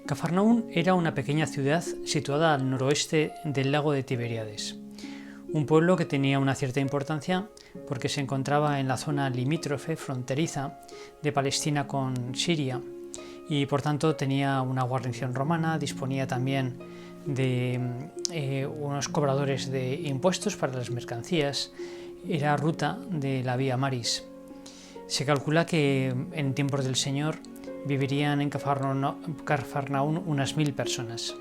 Cafarnaún era una pequeña ciudad situada al noroeste del lago de Tiberíades, un pueblo que tenía una cierta importancia porque se encontraba en la zona limítrofe fronteriza de Palestina con Siria y por tanto tenía una guarnición romana, disponía también de unos cobradores de impuestos para las mercancías, era ruta de la Vía Maris. Se calcula que en tiempos del Señor vivirían en Cafarnaún unas 1000 personas.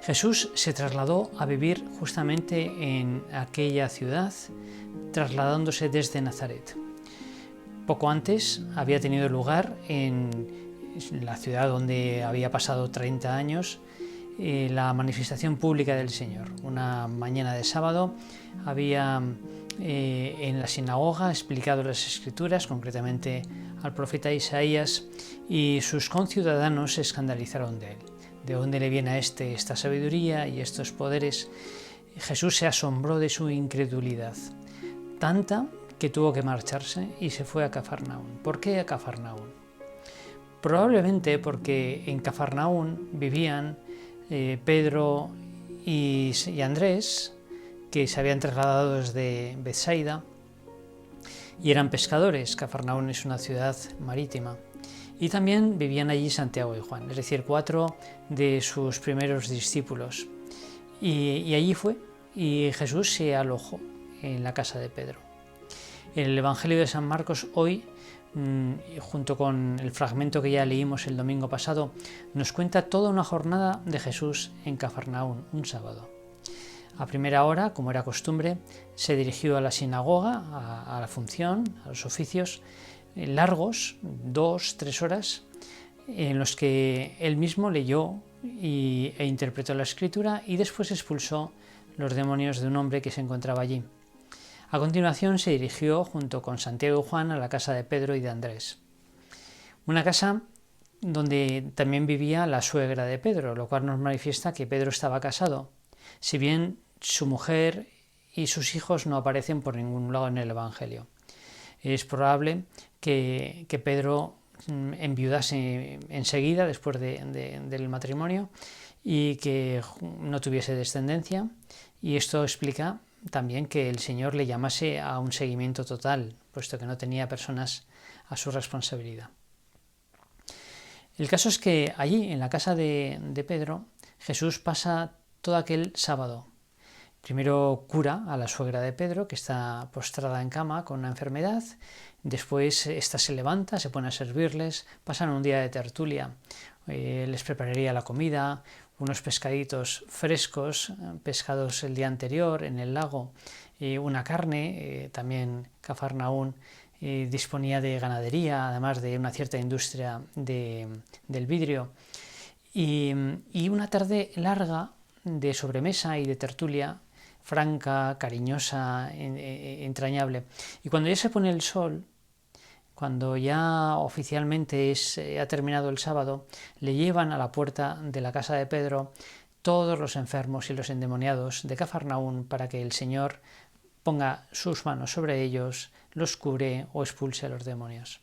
Jesús se trasladó a vivir justamente en aquella ciudad, trasladándose desde Nazaret. Poco antes había tenido lugar en la ciudad donde había pasado 30 años la manifestación pública del Señor. Una mañana de sábado había en la sinagoga explicado las Escrituras, concretamente al profeta Isaías, y sus conciudadanos se escandalizaron de él. ¿De dónde le viene a esta sabiduría y estos poderes? Jesús se asombró de su incredulidad, tanta que tuvo que marcharse y se fue a Cafarnaún. ¿Por qué a Cafarnaún? Probablemente porque en Cafarnaún vivían Pedro y Andrés, que se habían trasladado desde Betsaida y eran pescadores. Cafarnaún es una ciudad marítima. Y también vivían allí Santiago y Juan, es decir, 4 de sus primeros discípulos. Y allí fue, y Jesús se alojó en la casa de Pedro. El Evangelio de San Marcos hoy, junto con el fragmento que ya leímos el domingo pasado, nos cuenta toda una jornada de Jesús en Cafarnaún, un sábado. A primera hora, como era costumbre, se dirigió a la sinagoga, a la función, a los oficios largos, 2-3 horas, en los que él mismo leyó e interpretó la escritura y después expulsó los demonios de un hombre que se encontraba allí. A continuación se dirigió junto con Santiago y Juan a la casa de Pedro y de Andrés. Una casa donde también vivía la suegra de Pedro, lo cual nos manifiesta que Pedro estaba casado, si bien su mujer y sus hijos no aparecen por ningún lado en el Evangelio. Es probable que Pedro enviudase enseguida después del matrimonio y que no tuviese descendencia, y esto explica también que el Señor le llamase a un seguimiento total, puesto que no tenía personas a su responsabilidad. El caso es que allí, en la casa de Pedro, Jesús pasa todo aquel sábado. Primero cura a la suegra de Pedro, que está postrada en cama con una enfermedad. Después ésta se levanta, se pone a servirles, pasan un día de tertulia. Les prepararía la comida, unos pescaditos frescos, pescados el día anterior en el lago, una carne, también Cafarnaún disponía de ganadería, además de una cierta industria del vidrio, y una tarde larga de sobremesa y de tertulia, franca, cariñosa, entrañable. Y cuando ya se pone el sol, cuando ya oficialmente ha terminado el sábado, le llevan a la puerta de la casa de Pedro todos los enfermos y los endemoniados de Cafarnaún para que el Señor ponga sus manos sobre ellos, los cure o expulse a los demonios.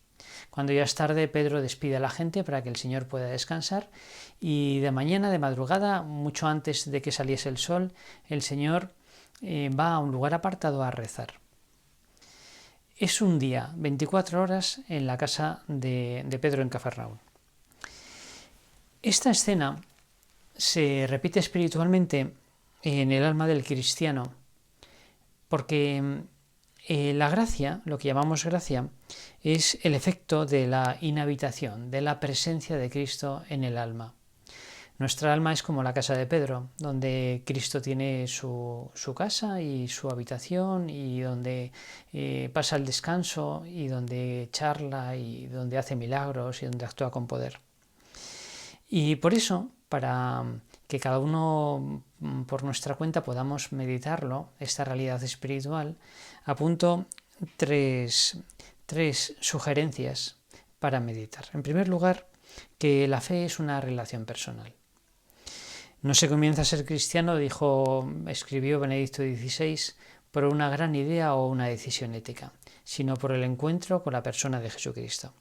Cuando ya es tarde, Pedro despide a la gente para que el Señor pueda descansar, y de mañana, de madrugada, mucho antes de que saliese el sol, el Señor va a un lugar apartado a rezar. Es un día, 24 horas, en la casa de Pedro en Cafarnaún. Esta escena se repite espiritualmente en el alma del cristiano, porque la gracia, lo que llamamos gracia, es el efecto de la inhabitación, de la presencia de Cristo en el alma. Nuestra alma es como la casa de Pedro, donde Cristo tiene su casa y su habitación, y donde pasa el descanso, y donde charla, y donde hace milagros, y donde actúa con poder. Y por eso, para que cada uno por nuestra cuenta podamos meditarlo, esta realidad espiritual, apunto tres sugerencias para meditar. En primer lugar, que la fe es una relación personal. No se comienza a ser cristiano, escribió Benedicto XVI, por una gran idea o una decisión ética, sino por el encuentro con la persona de Jesucristo.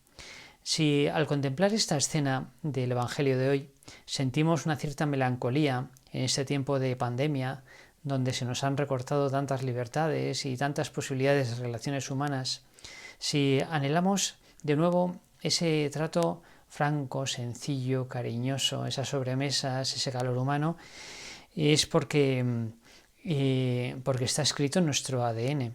Si al contemplar esta escena del Evangelio de hoy sentimos una cierta melancolía en este tiempo de pandemia, donde se nos han recortado tantas libertades y tantas posibilidades de relaciones humanas, si anhelamos de nuevo ese trato franco, sencillo, cariñoso, esas sobremesas, ese calor humano, es porque está escrito en nuestro ADN.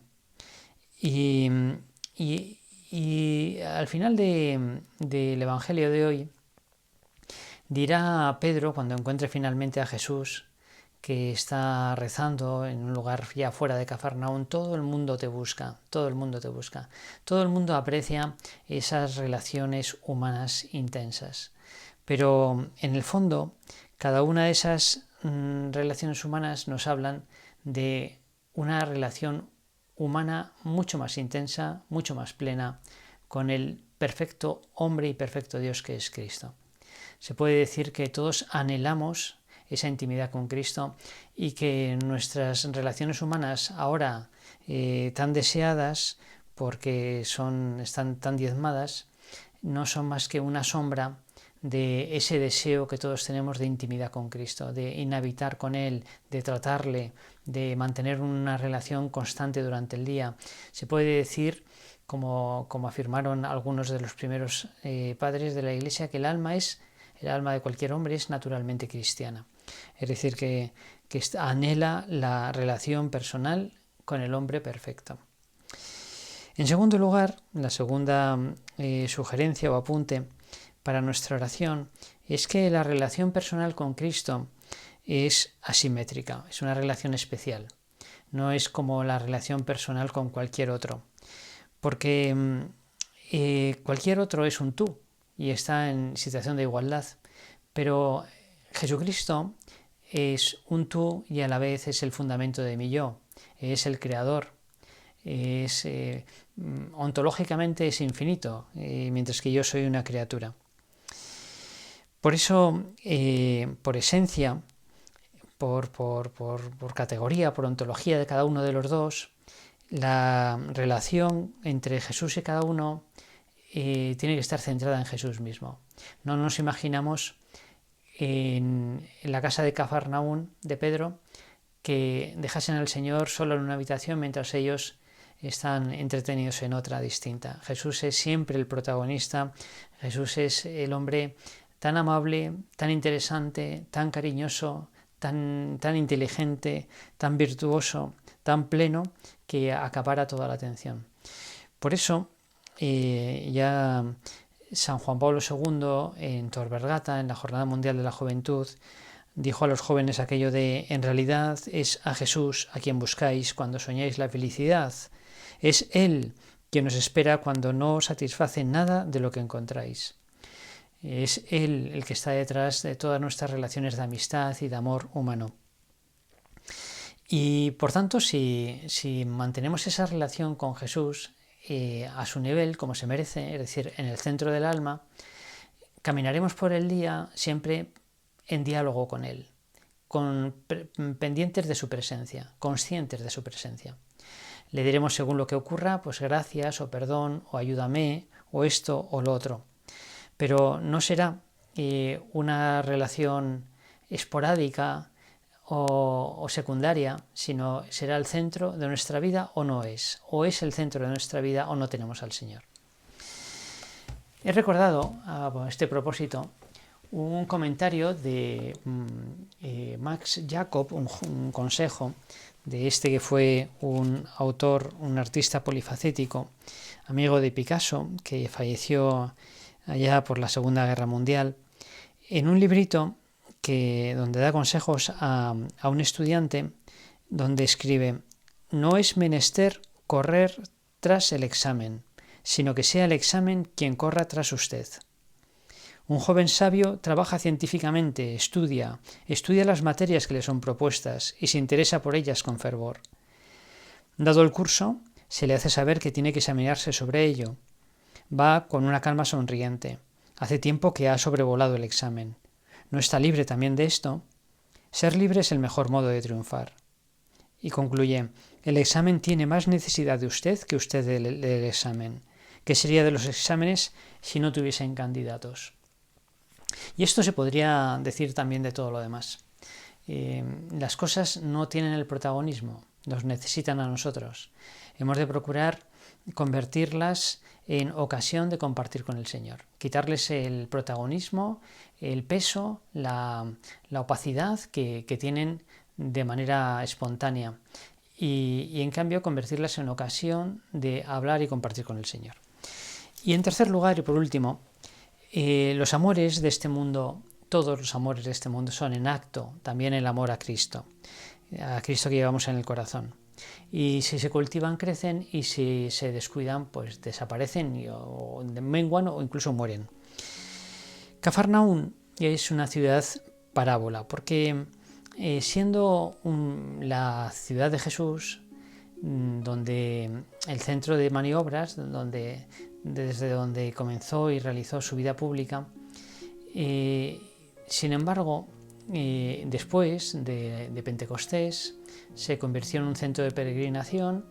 Y al final del Evangelio de hoy dirá a Pedro, cuando encuentre finalmente a Jesús, que está rezando en un lugar ya fuera de Cafarnaún: todo el mundo te busca, todo el mundo te busca. Todo el mundo aprecia esas relaciones humanas intensas. Pero en el fondo, cada una de esas relaciones humanas nos hablan de una relación humana mucho más intensa, mucho más plena, con el perfecto hombre y perfecto Dios que es Cristo. Se puede decir que todos anhelamos esa intimidad con Cristo y que nuestras relaciones humanas ahora tan deseadas, porque están tan diezmadas, no son más que una sombra de ese deseo que todos tenemos de intimidad con Cristo, de inhabitar con Él, de tratarle, de mantener una relación constante durante el día. Se puede decir, como afirmaron algunos de los primeros padres de la Iglesia, que el alma de cualquier hombre es naturalmente cristiana. Es decir, que anhela la relación personal con el hombre perfecto. En segundo lugar, la segunda sugerencia o apunte para nuestra oración es que la relación personal con Cristo es asimétrica, es una relación especial. No es como la relación personal con cualquier otro, porque cualquier otro es un tú y está en situación de igualdad, pero Jesucristo es un tú y a la vez es el fundamento de mi yo, es el creador, ontológicamente es infinito, mientras que yo soy una criatura. Por eso, por esencia, por categoría, por ontología de cada uno de los dos, la relación entre Jesús y cada uno tiene que estar centrada en Jesús mismo. No nos imaginamos en la casa de Cafarnaún de Pedro que dejasen al Señor solo en una habitación mientras ellos están entretenidos en otra distinta. Jesús es siempre el protagonista. Jesús es el hombre tan amable, tan interesante, tan cariñoso, tan inteligente, tan virtuoso, tan pleno, que acapara toda la atención. Por eso, ya San Juan Pablo II, en Tor Vergata, en la Jornada Mundial de la Juventud, dijo a los jóvenes aquello de: en realidad es a Jesús a quien buscáis cuando soñáis la felicidad. Es Él quien os espera cuando no os satisface nada de lo que encontráis. Es Él el que está detrás de todas nuestras relaciones de amistad y de amor humano. Y por tanto, si mantenemos esa relación con Jesús a su nivel, como se merece, es decir, en el centro del alma, caminaremos por el día siempre en diálogo con Él, pendientes de su presencia, conscientes de su presencia. Le diremos según lo que ocurra, pues gracias o perdón o ayúdame o esto o lo otro. Pero no será una relación esporádica o secundaria, sino será el centro de nuestra vida o no es. O es el centro de nuestra vida o no tenemos al Señor. He recordado a este propósito un comentario de Max Jacob, un consejo de este que fue un autor, un artista polifacético, amigo de Picasso, que falleció allá por la Segunda Guerra Mundial, en un librito donde da consejos a un estudiante, donde escribe: no es menester correr tras el examen, sino que sea el examen quien corra tras usted. Un joven sabio trabaja científicamente, estudia las materias que le son propuestas y se interesa por ellas con fervor. Dado el curso, se le hace saber que tiene que examinarse sobre ello. Va con una calma sonriente. Hace tiempo que ha sobrevolado el examen. ¿No está libre también de esto? Ser libre es el mejor modo de triunfar. Y concluye: el examen tiene más necesidad de usted que usted del examen. ¿Qué sería de los exámenes si no tuviesen candidatos? Y esto se podría decir también de todo lo demás. Las cosas no tienen el protagonismo, nos necesitan a nosotros. Hemos de procurar convertirlas en ocasión de compartir con el Señor, quitarles el protagonismo, el peso, la opacidad que tienen de manera espontánea y en cambio convertirlas en ocasión de hablar y compartir con el Señor. Y en tercer lugar y por último, los amores de este mundo, todos los amores de este mundo son en acto, también el amor a Cristo que llevamos en el corazón. Y si se cultivan, crecen, y si se descuidan, pues desaparecen o menguan o incluso mueren. Cafarnaún es una ciudad parábola, porque siendo la ciudad de Jesús, donde el centro de maniobras, desde donde comenzó y realizó su vida pública, sin embargo, después de Pentecostés se convirtió en un centro de peregrinación.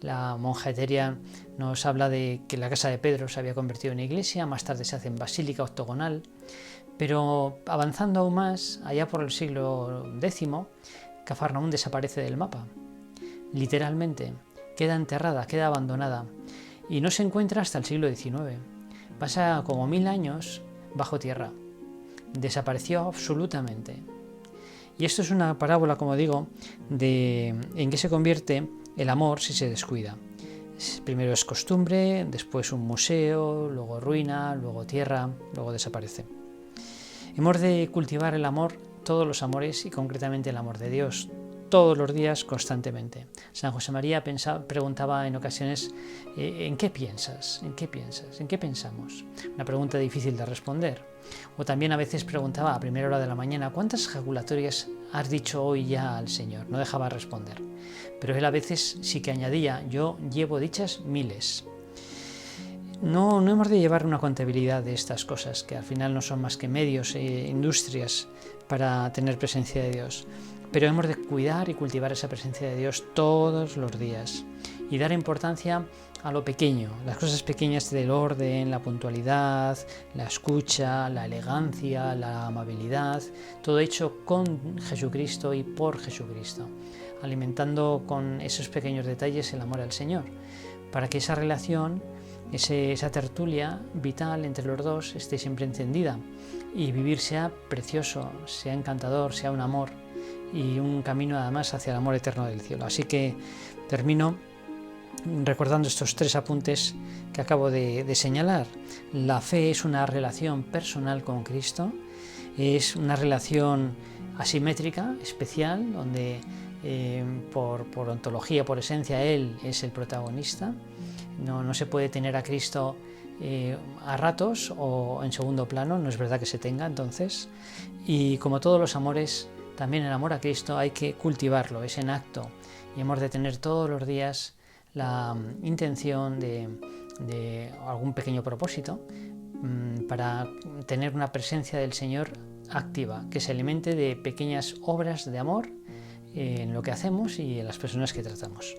La monja Eteria nos habla de que la casa de Pedro se había convertido en iglesia, más tarde se hace en basílica octogonal, pero avanzando aún más, allá por el siglo X, Cafarnaún desaparece del mapa, literalmente, queda enterrada, queda abandonada y no se encuentra hasta el siglo XIX. Pasa como 1000 años bajo tierra. Desapareció absolutamente. Y esto es una parábola, como digo, en qué se convierte el amor si se descuida. Primero es costumbre, después un museo, luego ruina, luego tierra, luego desaparece. Hemos de cultivar el amor, todos los amores y concretamente el amor de Dios, todos los días, constantemente. San José María preguntaba en ocasiones, ¿en qué piensas? ¿En qué piensas? ¿En qué pensamos? Una pregunta difícil de responder. O también a veces preguntaba a primera hora de la mañana, ¿cuántas ejaculatorias has dicho hoy ya al Señor? No dejaba responder. Pero él a veces sí que añadía, yo llevo dichas miles. No hemos de llevar una contabilidad de estas cosas, que al final no son más que medios e industrias para tener presencia de Dios. Pero hemos de cuidar y cultivar esa presencia de Dios todos los días y dar importancia a lo pequeño, las cosas pequeñas del orden, la puntualidad, la escucha, la elegancia, la amabilidad, todo hecho con Jesucristo y por Jesucristo, alimentando con esos pequeños detalles el amor al Señor, para que esa relación, esa tertulia vital entre los dos esté siempre encendida y vivir sea precioso, sea encantador, sea un amor y un camino además hacia el amor eterno del cielo. Así que termino recordando estos 3 apuntes que acabo de señalar. La fe es una relación personal con Cristo, es una relación asimétrica, especial, donde por ontología, por esencia, Él es el protagonista. No se puede tener a Cristo a ratos o en segundo plano, no es verdad que se tenga entonces. Y como todos los amores, también el amor a Cristo hay que cultivarlo, es en acto, y hemos de tener todos los días la intención de algún pequeño propósito para tener una presencia del Señor activa, que se alimente de pequeñas obras de amor en lo que hacemos y en las personas que tratamos.